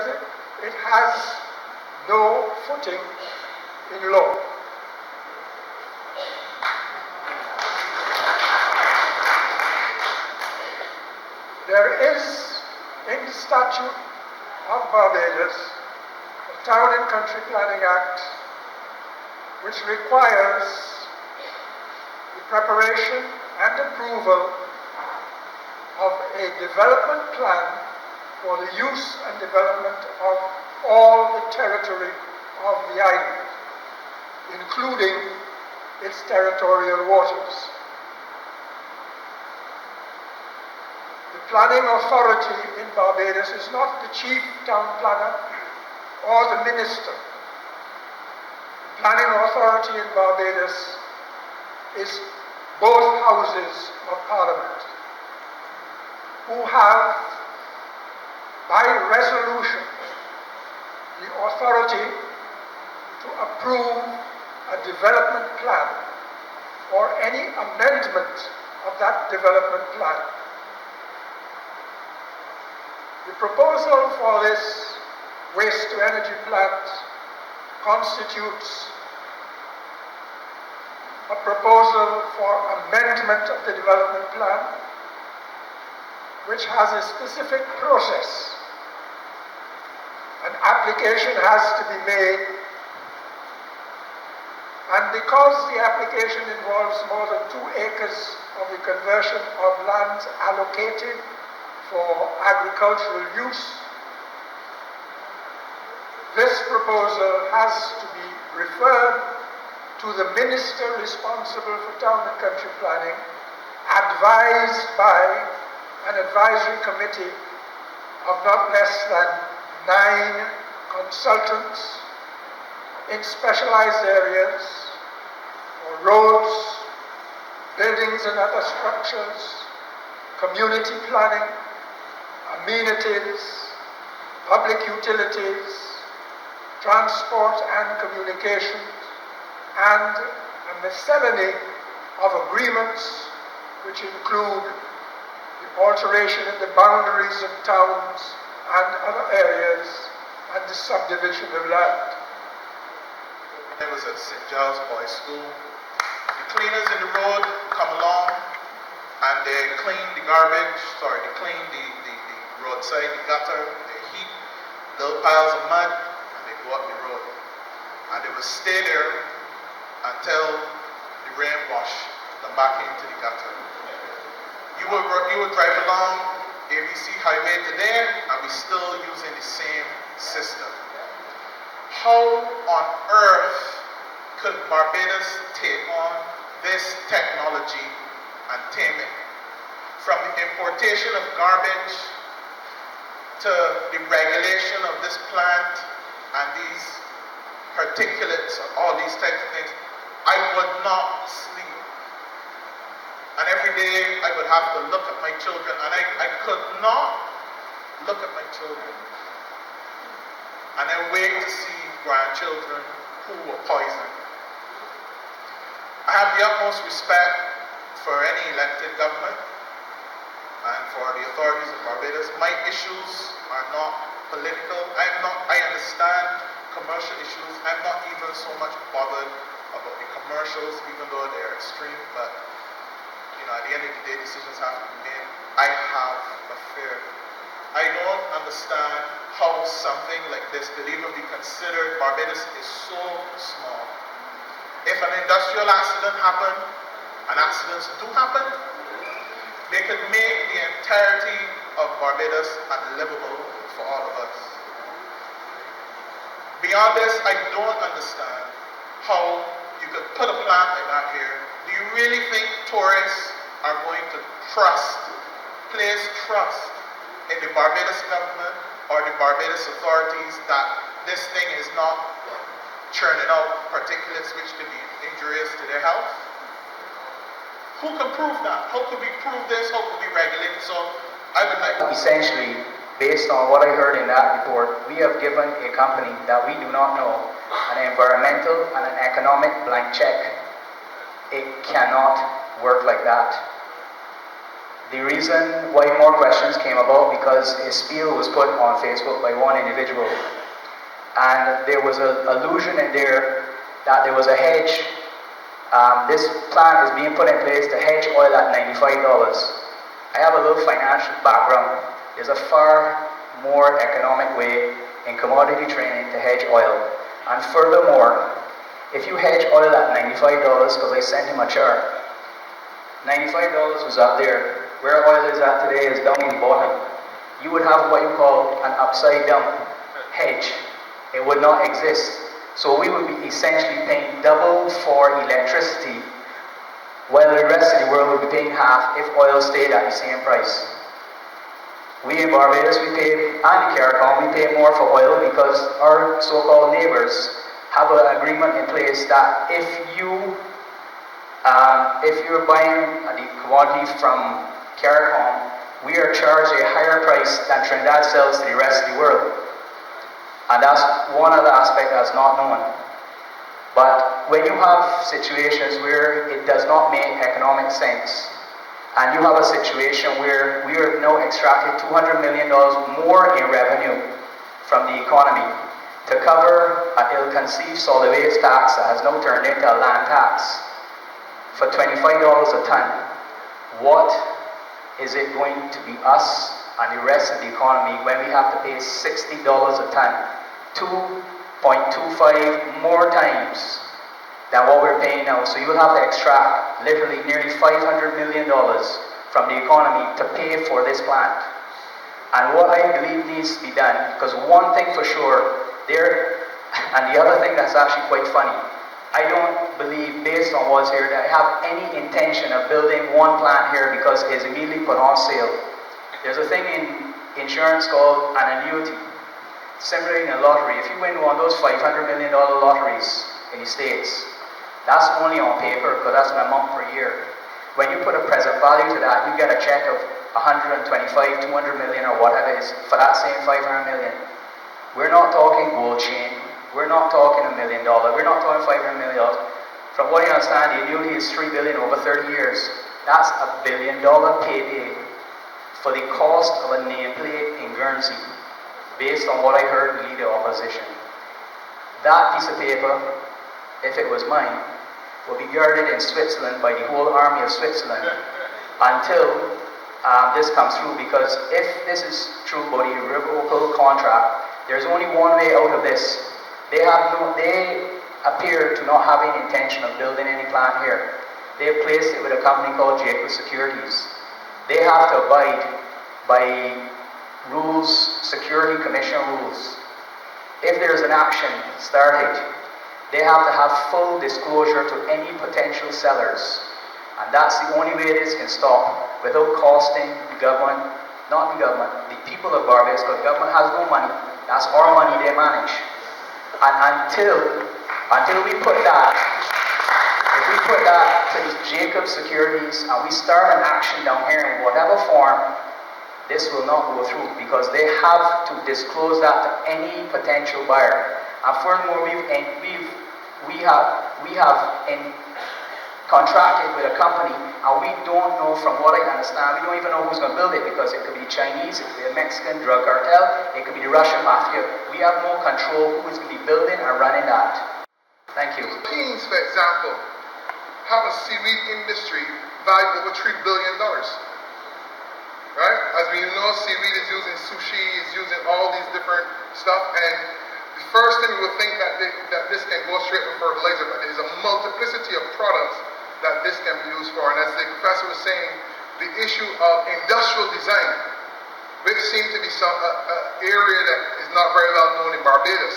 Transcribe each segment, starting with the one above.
that it has no footing in law. There is, in the statute of Barbados, the Town and Country Planning Act, which requires the preparation and approval of a development plan for the use and development of all the territory of the island, including its territorial waters. The planning authority in Barbados is not the chief town planner or the minister. The planning authority in Barbados is both houses of parliament, who have, by resolution, the authority to approve a development plan or any amendment of that development plan. The proposal for this waste-to-energy plant constitutes a proposal for amendment of the development plan, which has a specific process. An application has to be made, and because the application involves more than 2 acres of the conversion of lands allocated for agricultural use, this proposal has to be referred to the minister responsible for town and country planning, advised by an advisory committee of not less than 9 consultants in specialized areas for roads, buildings and other structures, community planning, amenities, public utilities, transport and communications, and a miscellany of agreements which include the alteration of the boundaries of towns and other areas and the subdivision of land. I was at St James Parish School. The cleaners in the road come along and they clean the garbage, they clean the roadside, the gutter, they heap little piles of mud, and they go up the road. And they will stay there until the rain wash them back into the gutter. You will drive along ABC Highway today, and we're still using the same system. How on earth could Barbados take on this technology and tame it? From the importation of garbage to the regulation of this plant and these particulates, all these types of things, I would not sleep. And every day I would have to look at my children, and I could not look at my children and then wait to see grandchildren who were poisoned. I have the utmost respect for any elected government and for the authorities of Barbados. My issues are not political. I understand commercial issues. I'm not even so much bothered about the commercials, even though they're extreme, but at the end of the day, decisions have to be made. I have a fear. I don't understand how something like this could even be considered. Barbados is so small. If an industrial accident happened, and accidents do happen, they could make the entirety of Barbados unlivable for all of us. Beyond this, I don't understand how you could put a plant like that here. Do you really think tourists are going to place trust in the Barbados government or the Barbados authorities that this thing is not churning out particulates which could be injurious to their health? Who can prove that? How could we prove this? How could we regulate it? So I would like... Essentially, based on what I heard in that report, we have given a company that we do not know an environmental and an economic blank check. It cannot work like that. The reason why more questions came about because a spiel was put on Facebook by one individual, and there was an allusion in there that there was a hedge. This plan is being put in place to hedge oil at $95. I have a little financial background. There's a far more economic way in commodity trading to hedge oil. And furthermore, if you hedge oil at $95, because I sent him a chart, $95 was up there. Where oil is at today is down in the bottom. You would have what you call an upside down hedge. It would not exist. So we would be essentially paying double for electricity, while the rest of the world would be paying half if oil stayed at the same price. We in Barbados, we pay, and the CARICOM, we pay more for oil because our so-called neighbours have an agreement in place that if you're buying the commodity from CARICOM, we are charged a higher price than Trinidad sells to the rest of the world. And that's one other aspect that's not known. But when you have situations where it does not make economic sense, and you have a situation where we are now extracting $200 million more in revenue from the economy to cover an ill-conceived solid waste tax that has now turned into a land tax for $25 a ton, what is it going to be us and the rest of the economy when we have to pay $60 a ton, 2.25 more times than what we're paying now? So you will have to extract literally nearly $500 million from the economy to pay for this plant. And what I believe needs to be done, because one thing for sure, and the other thing that's actually quite funny, I don't believe, based on what's here, that I have any intention of building one plant here because it's immediately put on sale. There's a thing in insurance called an annuity. Similarly in a lottery, if you win one of those $500 million lotteries in the States, that's only on paper because that's an amount per year. When you put a present value to that, you get a check of 125, 200 million or whatever it is for that same 500 million. We're not talking gold chain. We're not talking $1 million. We're not talking $500 million. From what I understand, the annuity is $3 billion over 30 years. That's $1 billion payday for the cost of a nameplate in Guernsey, based on what I heard the leader of opposition. That piece of paper, if it was mine, will be guarded in Switzerland by the whole army of Switzerland until this comes through, because if this is true about the irrevocable contract, there's only one way out of this. They appear to not have any intention of building any plant here. They have placed it with a company called Cahill Securities. They have to abide by rules, Security Commission rules. If there's an action started, they have to have full disclosure to any potential sellers. And that's the only way this can stop without costing the government, not the government, the people of Barbados, because the government has no money. That's our money they manage. And until we put that, if we put that to these Jacob Securities and we start an action down here in whatever form, this will not go through because they have to disclose that to any potential buyer. And furthermore, we have contracted with a company, and we don't know, from what I understand, we don't even know who's going to build it, because it could be Chinese, it could be a Mexican drug cartel, it could be the Russian mafia. We have no control who is going to be building and running that. Thank you. Philippines, for example, have a seaweed industry valued over $3 billion. Right? As we know, seaweed is used in sushi, is used in all these different stuff, and the first thing we would think that this can go straight with fertilizer, but there's a multiplicity of products that this can be used for. And as the professor was saying, the issue of industrial design, which seems to be some area that is not very well known in Barbados.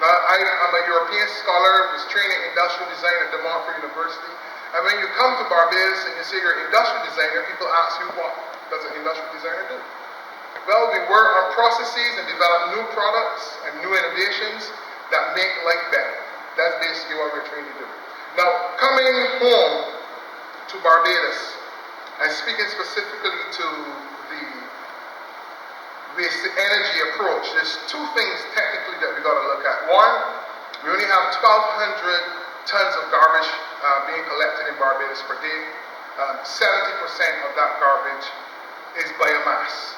Now, I'm a European scholar, was trained in industrial design at De Montfort University. And when you come to Barbados and you say you're an industrial designer, people ask you, what does an industrial designer do? Well, we work on processes and develop new products and new innovations that make life better. That's basically what we're trying to do. Now, coming home to Barbados, and speaking specifically to the waste energy approach, there's two things technically that we got to look at. One, we only have 1,200 tons of garbage being collected in Barbados per day. 70% of that garbage is biomass,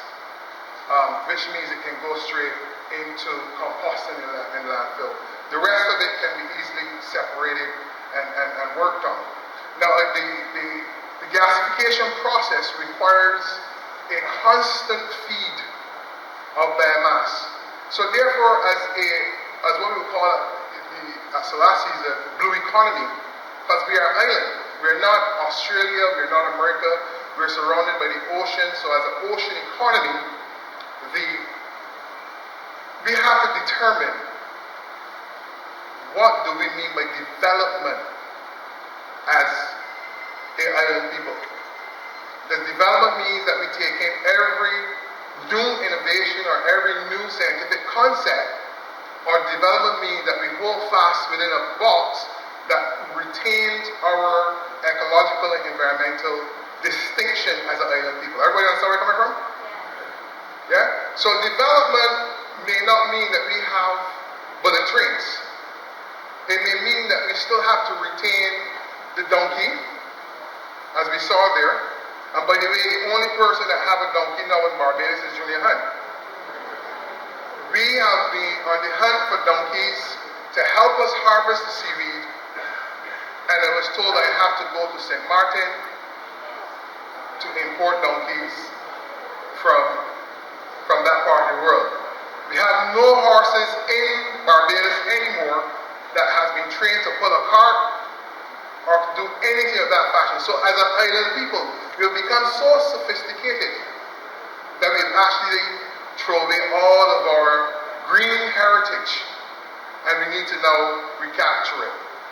which means it can go straight into composting in the landfill. The rest of it can be easily separated and worked on. Now, the gasification process requires a constant feed of biomass. So therefore, as what we would call Selassie's the blue economy, because we are an island. We're not Australia, we're not America, we're surrounded by the ocean. So as an ocean economy, we have to determine what do we mean by development as an island people. Does development means that we take in every new innovation or every new scientific concept, or development means that we hold fast within a box that retains our ecological and environmental distinction as an island people? Everybody understand where I'm coming from? Yeah? So development may not mean that we have bullet trains. It may mean that we still have to retain the donkey, as we saw there. And by the way, the only person that have a donkey now in Barbados is Junior Hunt. We have been on the hunt for donkeys to help us harvest the seaweed, and I was told I have to go to St. Martin to import donkeys from that part of the world. We have no horses in Barbados anymore that has been trained to pull a cart or to do anything of that fashion. So as an island people, we've become so sophisticated that we've actually thrown away all of our green heritage, and we need to now recapture it.